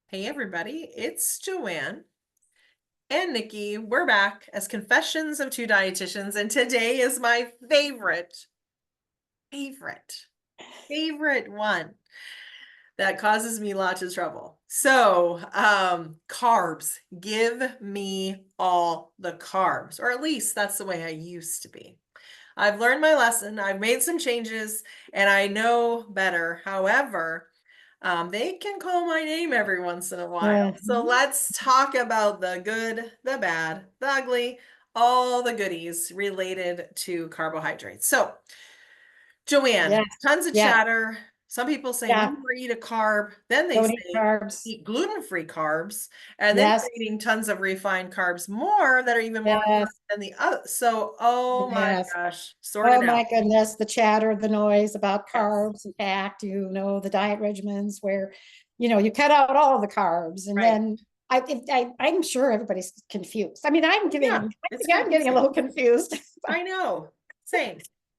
Hey everybody, it's Joanne and Nikki. We're back as Confessions of Two Dietitians, and today is my favorite one that causes me lots of trouble. So, carbs. Give me all the carbs, or at least that's the way I used to be. I've learned my lesson. I've made some changes and I know better. However, they can call my name every once in a while. So Mhm. let's talk about the good, the bad, the ugly, all the goodies related to carbohydrates. So, Joanne, Yes, tons of yes, chatter. Some people say yeah. never eat a carb. Then they Don't eat say carbs. eat gluten-free carbs. And then Yes, you're eating tons of refined carbs more that are even more refined yes, than the other. So, oh my yes. gosh, sort Oh it my out. goodness, the chatter, the noise about Yes, carbs. In fact, the diet regimens where, you cut out all the carbs, and right. then I'm sure everybody's confused. I mean, Yeah, I it's think I'm getting a confusing. little confused. I know. Same.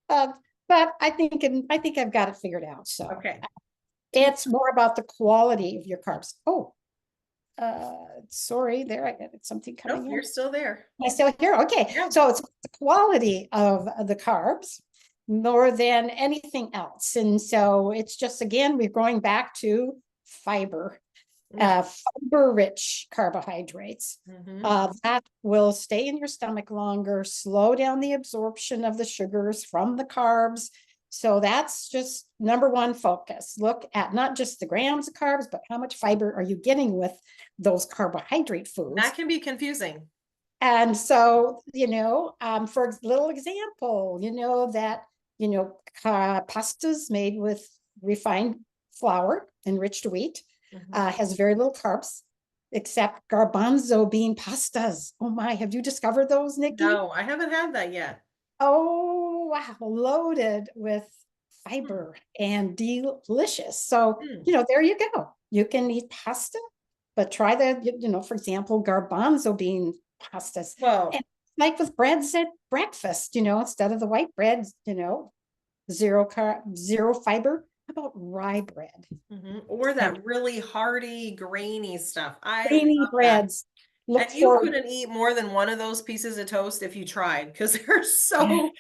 Um, but I think I've got it figured out. So Okay. Teach. it's more about the quality of your carbs. Oh, sorry, there I got something Nope, coming in. you're still there. Am I still here? Okay. Yeah. So it's the quality of the carbs more than anything else. And so it's just, again, we're going back to fiber, Yeah. fiber rich carbohydrates. Hmm. That will stay in your stomach longer, slow down the absorption of the sugars from the carbs. So that's just number one focus. Look at not just the grams of carbs, but how much fiber are you getting with those carbohydrate foods. That can be confusing. And so, for a little example, pastas made with refined flour, enriched wheat, Hmm. has very little carbs, except garbanzo bean pastas. Oh my, have you discovered those, Nikki? No, I haven't had that yet. Oh, wow, loaded with Hmm. fiber and delicious. So, Hmm. there you go. You can eat pasta, but try for example, garbanzo bean pastas. Well, And like with breads at breakfast, instead of the white bread, zero carb, zero fiber. How about rye bread? or And that really hearty, grainy stuff. I grainy love that. breads. Look And you for couldn't eat more than one of those pieces of toast if you tried because they're so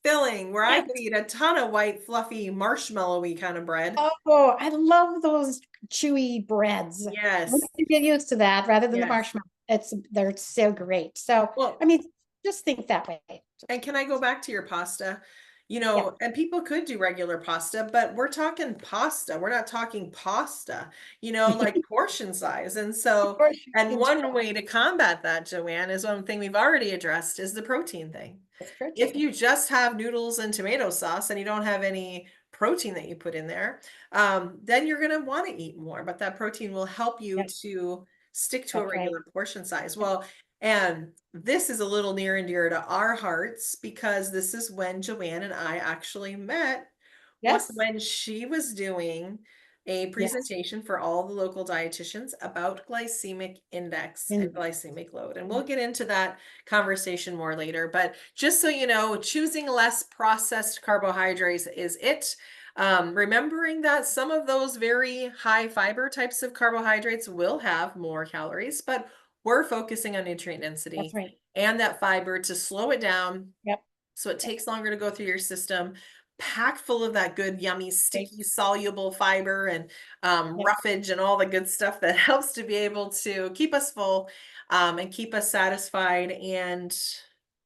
filling, where I yes. could eat a ton of white, fluffy, marshmallowy kind of bread. Oh, I love those chewy breads. Once Yes. you get used to that, rather than the Yes. marshmallow, they're so great. So, I Well, mean, just think that way. and can I go back to your pasta? Yeah, And people could do regular pasta, but we're talking pasta. We're not talking pasta, like portion size. And of so, course and you one can. way to combat that, Joanne, is one thing we've already addressed is the protein thing. It's If protein. you just have noodles and tomato sauce and you don't have any protein that you put in there, then you're going to want to eat more, but that protein will help you Yeah, to stick to a that's right. regular portion size. Well, and this is a little near and dear to our hearts because this is when Joanne and I actually met, was Yes, when she was doing a yes. presentation for all the local dietitians about glycemic index and Indeed. glycemic load. And we'll get into that conversation more later. But just so you know, choosing less processed carbohydrates is it. Remembering that some of those very high fiber types of carbohydrates will have more calories, but we're focusing on nutrient That's density right. and that fiber to slow it down Yep. so it Yep. takes longer to go through your system, packed full of that good, yummy, Right. sticky, soluble fiber and Yep. roughage and all the good stuff that helps to be able to keep us full and keep us satisfied. And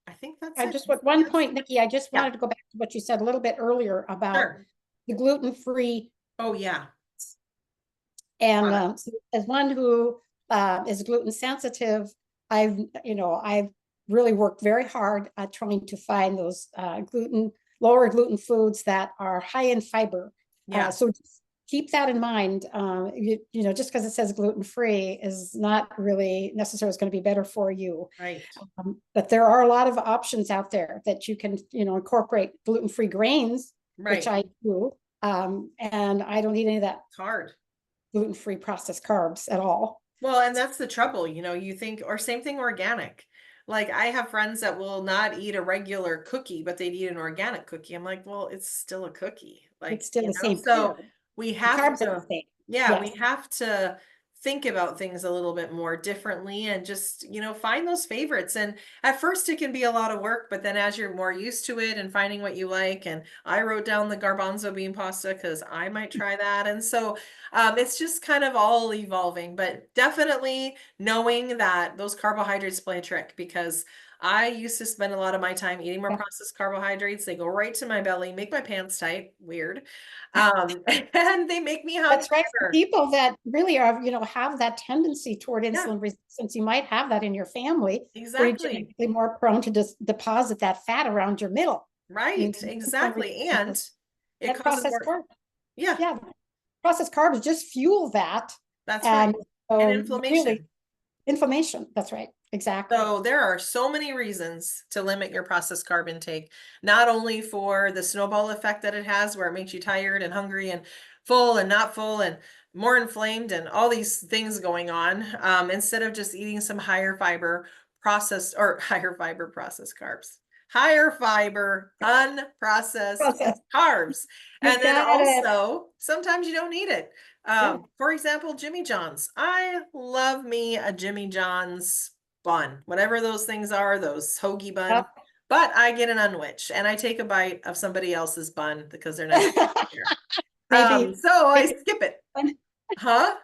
I think that's I it. just want one point, Nikki. I just Yeah, wanted to go back to what you said a little bit earlier about sure. the gluten-free. Oh, yeah. And Product. as one who is gluten sensitive, I've really worked very hard at trying to find those lower gluten foods that are high in fiber. Yeah, So just keep that in mind. Just because it says gluten free is not really necessarily going to be better for you. right. But there are a lot of options out there that you can, incorporate gluten free grains, which Right. I do. And I don't eat any of that It's hard. gluten-free processed carbs at all. Well, and that's the trouble, you think, or same thing organic. Like I have friends that will not eat a regular cookie, but they'd eat an organic cookie. I'm like, well, it's still a cookie. It's still the same So carb. we The have carbs are the to, same. Yeah, we Yes, have to think about things a little bit more differently and just, find those favorites. And at first it can be a lot of work, but then as you're more used to it and finding what you like, and I wrote down the garbanzo bean pasta because I might try that. And so it's just kind of all evolving, but definitely knowing that those carbohydrates play a trick because I used to spend a lot of my time eating more yeah. processed carbohydrates. They go right to my belly, make my pants tight, weird. And they make me That's right. For hungrier. people that really are, have that tendency toward Yeah, insulin resistance, you might have that in your family where you're exactly. genetically more prone to deposit that fat around your middle. Right, Insulin exactly. And resistance it and causes processed more, carbs. yeah, Yeah, processed carbs just fuel that. that's And right. And so really inflammation. inflammation. That's right. Exactly. So there are so many reasons to limit your processed carb intake, not only for the snowball effect that it has, where it makes you tired and hungry and full and not full and more inflamed and all these things going on, instead of just eating some higher fiber processed or higher fiber processed carbs, higher fiber unprocessed Processed. carbs. You And then got it. also sometimes you don't need it. Yeah. For example, Jimmy John's. I love me a Jimmy John's bun, whatever those things are, those hoagie buns. Yep. But I get an unwich and I take a bite of somebody else's bun because they're nice here. Maybe, So I maybe, skip it. Huh?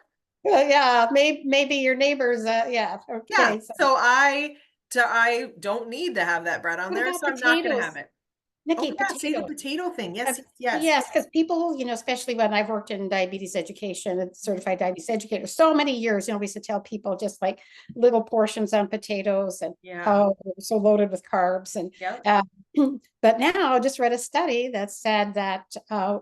yeah, maybe your neighbors, yeah, Yeah. okay, so So I don't need to have that bread on what there, about so I'm not gonna have potatoes? it. Oh Nikki, yeah, say the potatoes. potato thing. Yes, Uh, yes, yes. Yes, because people, especially when I've worked in diabetes education and certified diabetes educator, so many years, we used to tell people just like little portions on potatoes and Yeah. how they're so loaded with carbs. And Yep. uh, but now I just read a study that said that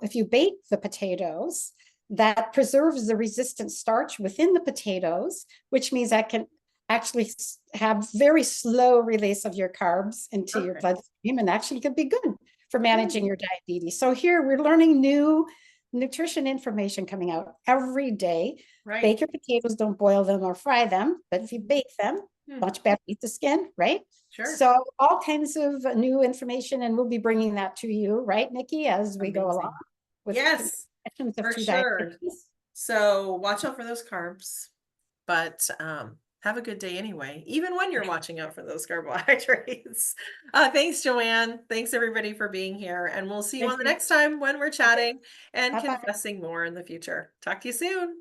if you bake the potatoes, that preserves the resistant starch within the potatoes, which means that can actually have very slow release of your carbs into your Perfect. bloodstream and actually could be good for managing Good. your diabetes. So here we're learning new nutrition information coming out every day. Right. Bake your potatoes, don't boil them or fry them, but if you bake them, Hmm. much better, eat the skin, right? Sure. So all kinds of new information, and we'll be bringing that to you, right, Nikki, as we go along Amazing. with Yes, connections of for two sure. diabetes. So watch out for those carbs, but have a good day anyway, even when you're watching out for those carbohydrates. Thanks, Joanne. Thanks everybody for being here. And we'll see you on Thank the you. next time when we're Okay, chatting and bye-bye. confessing more in the future. Talk to you soon.